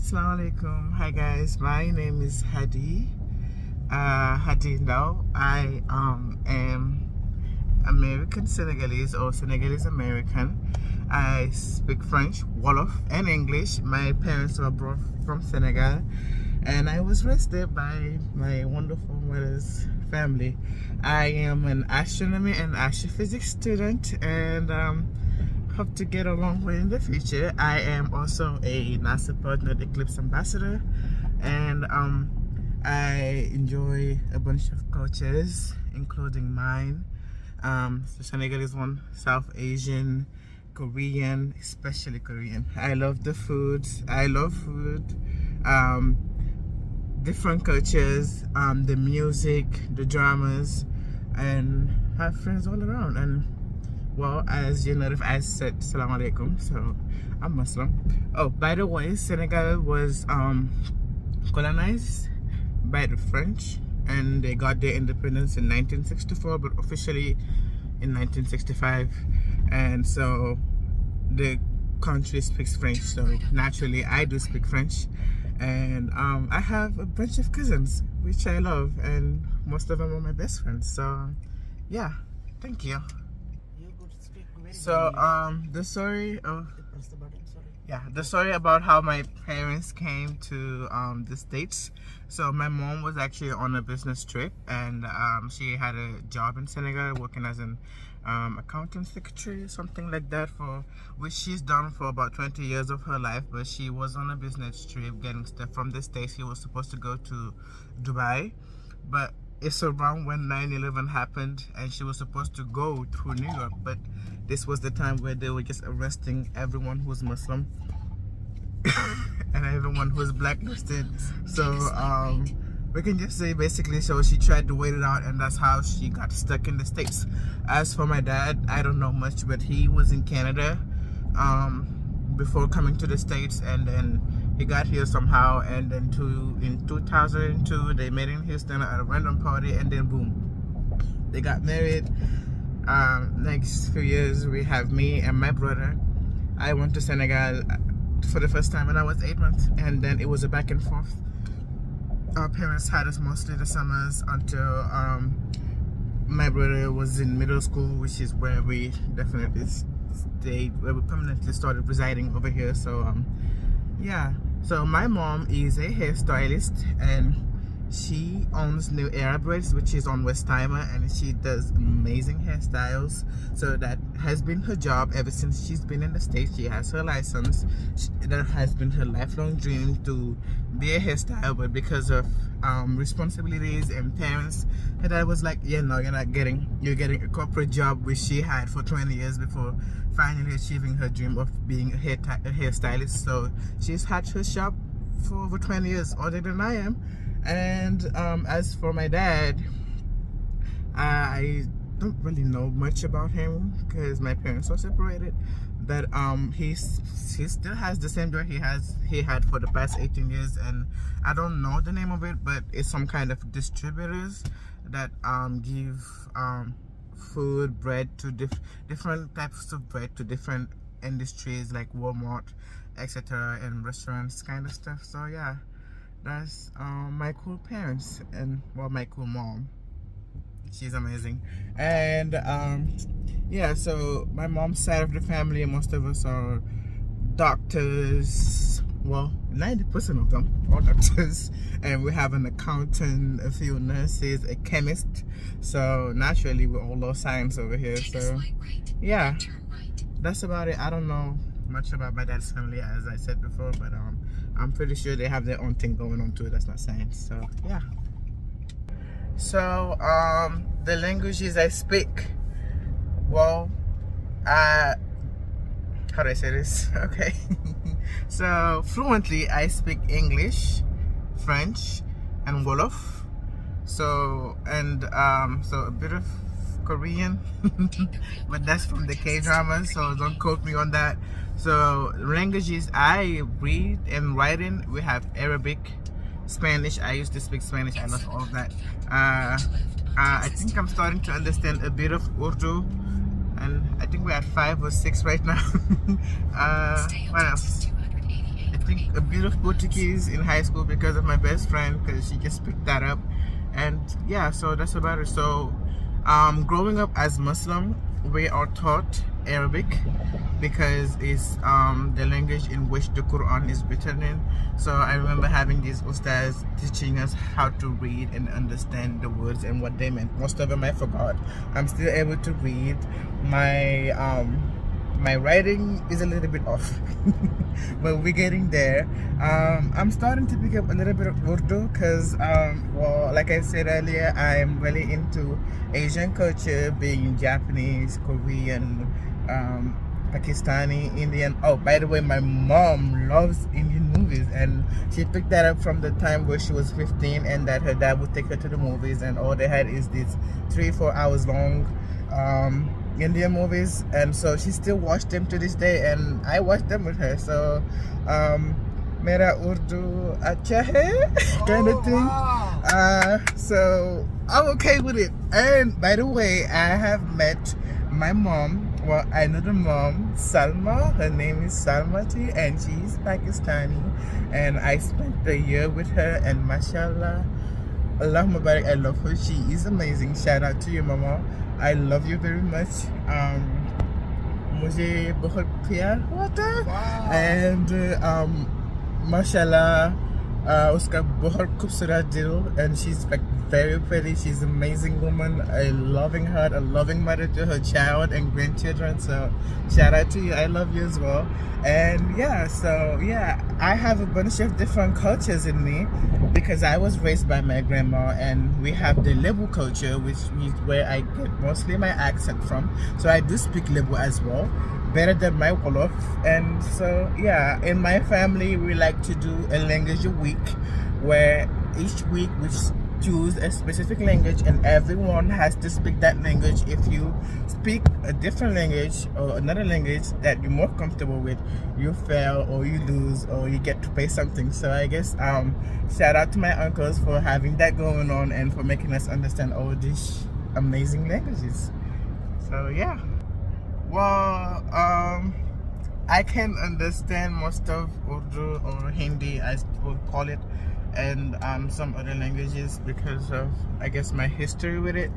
Assalamu alaikum. Hi guys, my name is Hadi. Hadi now. I am American Senegalese or Senegalese American. I speak French, Wolof, and English. My parents were brought from Senegal, and I was raised there by my wonderful mother's family. I am an astronomy and astrophysics student, and hope to get along with in the future. I am also a NASA Partnered Eclipse Ambassador, and I enjoy a bunch of cultures, including mine. The Senegalese one, South Asian, Korean, especially Korean. I love the foods. I love food. Different cultures, the music, the dramas, and have friends all around. And well, as you know, I said Assalamu alaikum, so I'm Muslim. Oh, by the way, Senegal was colonized by the French, and they got their independence in 1964, but officially in 1965. And so the country speaks French, so naturally I do speak French. And I have a bunch of cousins, which I love, and most of them are my best friends. So yeah, thank you. So the story of the story about how my parents came to the States. So my mom was actually on a business trip, and she had a job in Senegal working as an accountant secretary, something like that, for which she's done for about 20 years of her life. But she was on a business trip getting stuff from the States. She was supposed to go to Dubai, but it's around when 9/11 happened, and she was supposed to go to New York, but this was the time where they were just arresting everyone who's Muslim and everyone who's blacklisted. So we can just say basically, so she tried to wait it out, and that's how she got stuck in the States. As for my dad, I don't know much, but he was in Canada before coming to the States, and then he got here somehow, and then in 2002 they met in Houston at a random party, and then boom, they got married. Next few years we have me and my brother. I went to Senegal for the first time when I was 8 months, and then it was a back and forth. Our parents had us mostly the summers until my brother was in middle school, which is where we definitely stayed, where we permanently started residing over here. So yeah, so my mom is a hairstylist, and she owns New Era Braids, which is on Westheimer, and she does amazing hairstyles. So that has been her job ever since she's been in the States. She has her license. That has been her lifelong dream to be a hairstylist, but because of responsibilities and parents, her dad was like, yeah, no, you're getting a corporate job, which she had for 20 years before finally achieving her dream of being a hairstylist. So she's had her shop for over 20 years, older than I am. And as for my dad, I don't really know much about him because my parents are separated. But he still has the same job he had for the past 18 years, and I don't know the name of it, but it's some kind of distributors that give food, bread to different types of bread to different industries like Walmart, etc., and restaurants kind of stuff. So yeah, that's my cool parents, and well, my cool mom. She's amazing. And yeah, so my mom's side of the family, most of us are doctors. Well, 90% of them are doctors, and we have an accountant, a few nurses, a chemist. So naturally we all love science over here. So yeah, that's about it. I don't know much about my dad's family, as I said before, but I'm pretty sure they have their own thing going on too. That's not science. So yeah. So the languages I speak, well, how do I say this? Okay. So fluently I speak English, French, and Wolof. So and so a bit of Korean, but that's from the K-dramas, so don't quote me on that. So languages I read and write in, we have Arabic, Spanish. I used to speak Spanish. I lost all of that. I think I'm starting to understand a bit of Urdu, and I think we're at 5 or 6 right now. What else? I speak a bit of Portuguese in high school because of my best friend, because she just picked that up. And yeah, so that's about it. So growing up as Muslim, we are taught Arabic because it's the language in which the Quran is written in. So I remember having these ustaz teaching us how to read and understand the words and what they meant. Most of them I forgot. I'm still able to read. My writing is a little bit off, but we're getting there. I'm starting to pick up a little bit of Urdu because, well, like I said earlier, I'm really into Asian culture, being Japanese, Korean, Pakistani, Indian. Oh, by the way, my mom loves Indian movies, and she picked that up from the time where she was 15, and that her dad would take her to the movies, and all they had is these 3-4 hours long Indian movies, and so she still watched them to this day, and I watched them with her. So Mera Urdu acha hai kind of thing. So I'm okay with it. And by the way, I have met my mom. Well, I know the mom, Salma. Her name is Salma T, and she's Pakistani. And I spent a year with her, and mashallah, Allahumma barak, I love her. She is amazing. Shout out to you, mama. I love you very much. मुझे बहुत प्यार हुआ था, and mashallah, उसका बहुत खूबसूरत दिल, and she's like very pretty. She's an amazing woman, a loving heart, a loving mother to her child and grandchildren. So shout out to you. I love you as well. And yeah, so yeah, I have a bunch of different cultures in me because I was raised by my grandma, and we have the Lebu culture, which is where I get mostly my accent from. So I do speak Lebu as well, better than my Wolof. And so yeah, in my family we like to do a language a week, where each week we choose a specific language, and everyone has to speak that language. If you speak a different language or another language that you're more comfortable with, you fail or you lose or you get to pay something. So I guess shout out to my uncles for having that going on and for making us understand all these amazing languages. So yeah, well, I can understand most of Urdu or Hindi, I would call it, and some other languages because of, I guess, my history with it.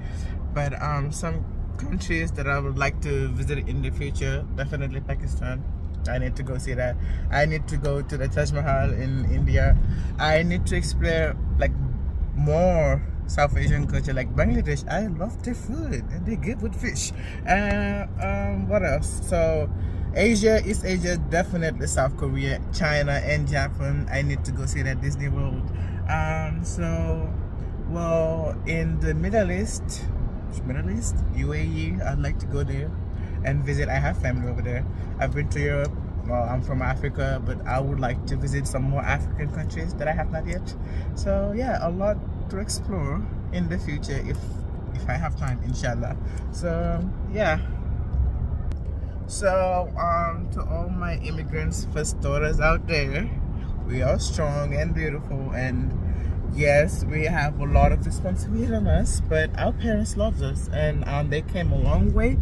But some countries that I would like to visit in the future, definitely Pakistan. I need to go see that. I need to go to the Taj Mahal in India. I need to explore like more South Asian culture, like Bangladesh. I love their food and they good with fish. What else? So Asia, East Asia, definitely South Korea, China, and Japan. I need to go see that Disney World. So, well, in the Middle East, UAE, I'd like to go there and visit. I have family over there. I've been to Europe. Well, I'm from Africa, but I would like to visit some more African countries that I have not yet. So yeah, a lot to explore in the future if I have time, inshallah. So yeah. So to all my immigrants first daughters out there, we are strong and beautiful, and yes, we have a lot of responsibility on us, but our parents love us, and they came a long way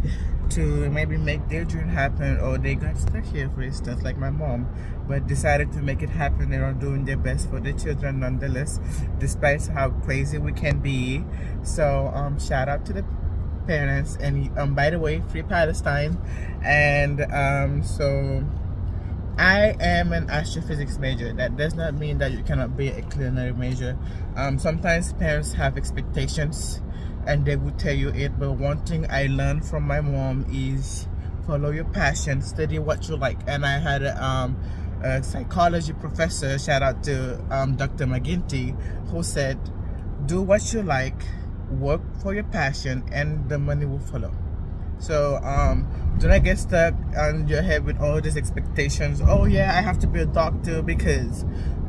to maybe make their dream happen, or they got stuck here, for instance, like my mom, but decided to make it happen. They are doing their best for their children nonetheless, despite how crazy we can be. So shout out to the parents, and by the way, free Palestine. And so I am an astrophysics major. That does not mean that you cannot be a culinary major. Sometimes parents have expectations and they would tell you it, but one thing I learned from my mom is follow your passion, study what you like. And I had a psychology professor, shout out to Dr. McGinty, who said, do what you like, work for your passion, and the money will follow. So do not get stuck on your head with all these expectations. Oh yeah, I have to be a doctor. Because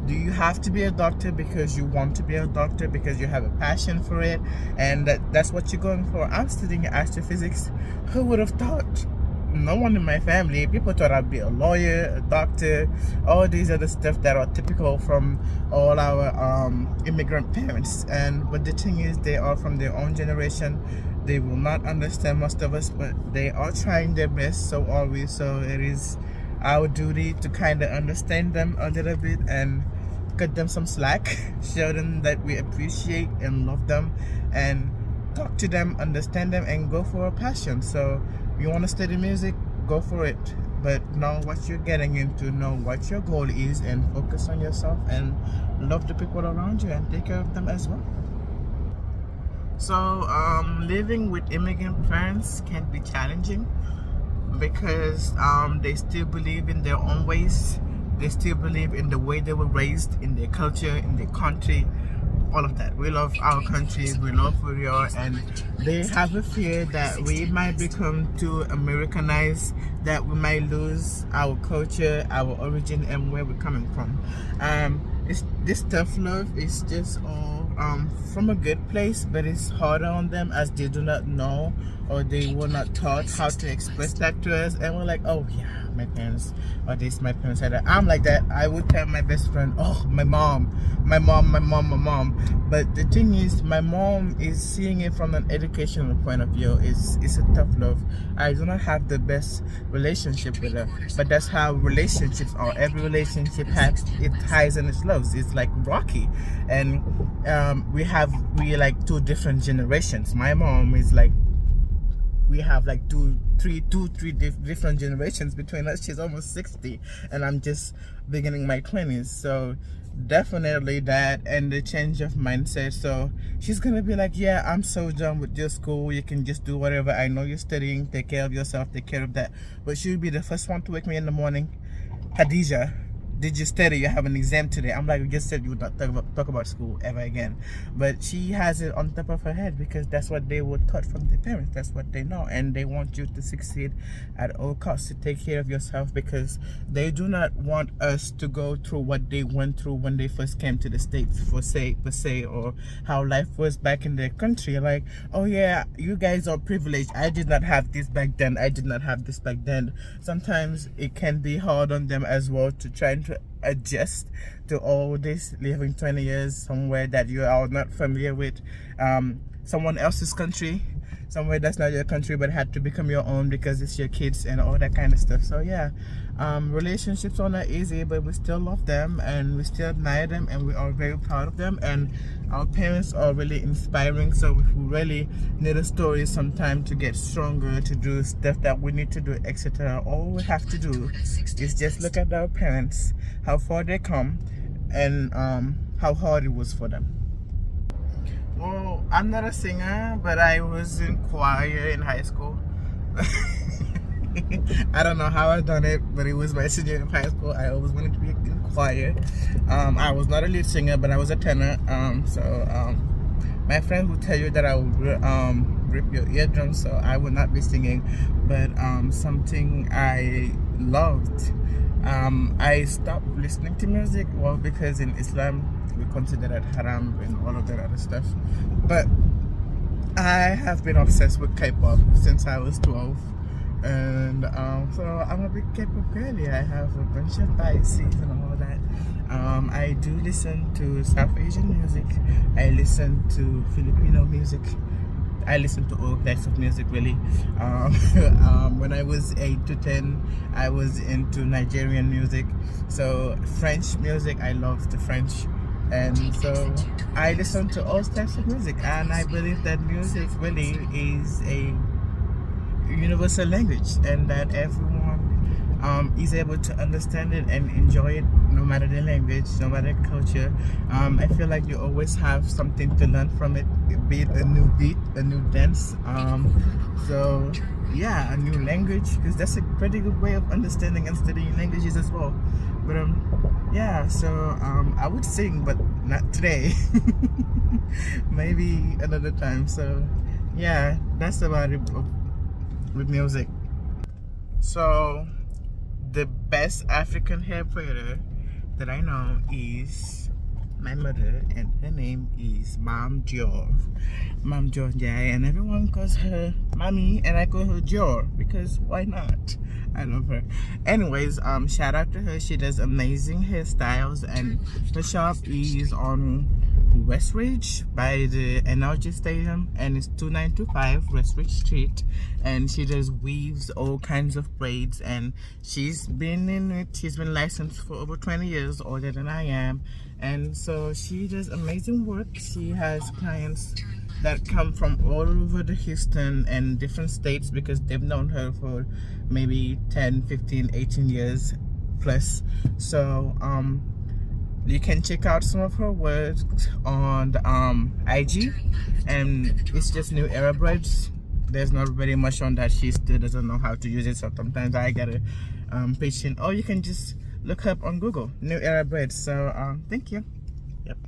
do you have to be a doctor because you want to be a doctor, because you have a passion for it, and that's what you're going for? I'm studying astrophysics. Who would have thought? No one in my family. People thought I'd be a lawyer, a doctor, all these other stuff that are typical from all our immigrant parents. But the thing is, they are from their own generation. They will not understand most of us, but they are trying their best. So are we. So it is our duty to kind of understand them a little bit and cut them some slack, show them that we appreciate and love them, and talk to them, understand them, and go for a passion. So you want to study music, go for it, but know what you're getting into, know what your goal is, and focus on yourself and love the people around you and take care of them as well. So living with immigrant parents can be challenging because they still believe in their own ways. They still believe in the way they were raised, in their culture, in their country, all of that. We love our country, we love who we are, and they have a fear that we might become too Americanized, that we might lose our culture, our origin, and where we're coming from. This tough love is just all from a good place, but it's harder on them as they do not know, or they were not taught how to express that to us, and we're like, oh yeah, my parents or this, my parents said that. I'm like that. I would tell my best friend, oh, my mom. But the thing is, my mom is seeing it from an educational point of view. It's a tough love. I do not have the best relationship with her, but that's how relationships are. Every relationship has its highs and its lows. It's like Rocky, and we like two different generations. My mom is like, we have like two, three different generations between us. She's almost 60 and I'm just beginning my 20s. So definitely that, and the change of mindset. So she's gonna be like, yeah, I'm so done with your school, you can just do whatever, I know you're studying, take care of yourself, take care of that. But she'll be the first one to wake me in the morning. Khadija, did you study? You have an exam today. I'm like, you just said you would not talk about school ever again. But she has it on top of her head because that's what they were taught from their parents. That's what they know, and they want you to succeed at all costs, to take care of yourself, because they do not want us to go through what they went through when they first came to the States, per se, or how life was back in their country. Like, oh yeah, you guys are privileged. I did not have this back then. I did not have this back then. Sometimes it can be hard on them as well to try and to adjust to all this, living 20 years somewhere that you are not familiar with, someone else's country, somewhere that's not your country but had to become your own because it's your kids and all that kind of stuff. So yeah, relationships are not easy, but we still love them and we still admire them, and we are very proud of them, and our parents are really inspiring. So if we really need a story sometime to get stronger, to do stuff that we need to do, etc., all we have to do is just look at our parents, how far they come, and how hard it was for them. Well, I'm not a singer, but I was in choir in high school. I don't know how I done it, but it was my senior year of high school. I always wanted to be in choir. I was not a lead singer, but I was a tenor. My friend will tell you that I would rip your eardrums, so I would not be singing. But something I loved. I stopped listening to music, well, because in Islam we consider that haram and all of that other stuff. But I have been obsessed with K-pop since I was 12, and so I'm a big K-pop girly. I have a bunch of biases and all that. I do listen to South Asian music. I listen to Filipino music. I listen to all types of music, really. When I was 8 to 10, I was into Nigerian music. So French music, I love the French. And so I listen to all types of music, and I believe that music really is a universal language, and that everyone is able to understand it and enjoy it, no matter the language, no matter the culture. I feel like you always have something to learn from it, be it a new beat, a new dance, so yeah, a new language, because that's a pretty good way of understanding and studying languages as well. But yeah, so I would sing, but not today. Maybe another time. So yeah, that's about it with music. So the best African hair braider that I know is my mother, and her name is Mom Dior. Mom Dior Jai, and everyone calls her Mommy, and I call her Dior because why not? I love her. Anyways, shout out to her. She does amazing hairstyles, and her shop is on Westridge by the NRG Stadium, and it's 2925 Westridge Street. And she just weaves all kinds of braids, and she's been in it. She's been licensed for over 20 years, older than I am, and so she does amazing work. She has clients that come from all over the Houston and different states because they've known her for maybe 10, 15, 18 years plus. So you can check out some of her work on the IG, and it's just New Era Braids. There's not very much on that. She still doesn't know how to use it, so sometimes I gotta pitch in, or you can just look up on Google New Era Braids. So thank you. Yep.